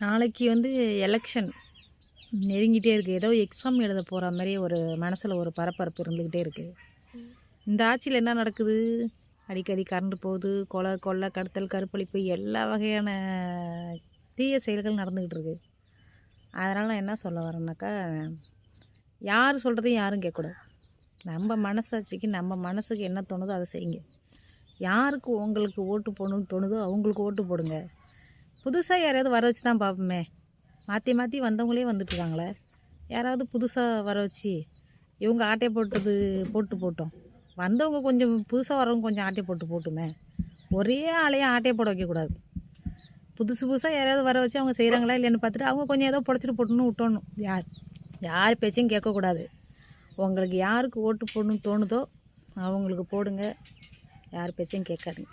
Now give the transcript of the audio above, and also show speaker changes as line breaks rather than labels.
நாளைக்கு வந்து எலெக்ஷன் நெருங்கிட்டே இருக்குது. ஏதோ எக்ஸாம் எழுத போகிற மாதிரி ஒரு மனசில் ஒரு பரபரப்பு இருந்துக்கிட்டே இருக்குது. இந்த ஆட்சியில் என்ன நடக்குது? அடிக்கடி கரண்ட் போகுது, கொலை கடத்தல் கற்பழிப்பு எல்லா வகையான தீய செயல்கள் நடந்துக்கிட்டு இருக்குது. அதனால் நான் என்ன சொல்ல வரேன்னாக்கா, யார் சொல்கிறதையும் யாரும் கேட்கக்கூடாது. நம்ம மனசாட்சிக்கு நம்ம மனசுக்கு என்ன தோணுதோ அதை செய்யுங்க. யாருக்கு உங்களுக்கு ஓட்டு போடணும்னு தோணுதோ அவங்களுக்கு ஓட்டு போடுங்க. புதுசாக யாரையாவது வர வச்சு தான் பார்ப்போமே. மாற்றி வந்தவங்களே வந்துட்டுருக்காங்களே. யாராவது புதுசாக வர வச்சு இவங்க ஆட்டையை போட்டு போட்டோம். வந்தவங்க கொஞ்சம் புதுசாக வரவங்க கொஞ்சம் ஆட்டையை போட்டுமே. ஒரே ஆளையும் ஆட்டையை போட வைக்கக்கூடாது. புதுசாக யாராவது வர வச்சு அவங்க செய்கிறாங்களா இல்லைன்னு பார்த்துட்டு அவங்க கொஞ்சம் ஏதோ புடச்சிட்டு போட்டுன்னு விட்டோணும். யார் பேச்சையும் கேட்கக்கூடாது. உங்களுக்கு யாருக்கு ஓட்டு போடணும்னு தோணுதோ அவங்களுக்கு போடுங்க. யார் பேச்சையும் கேட்காதீங்க.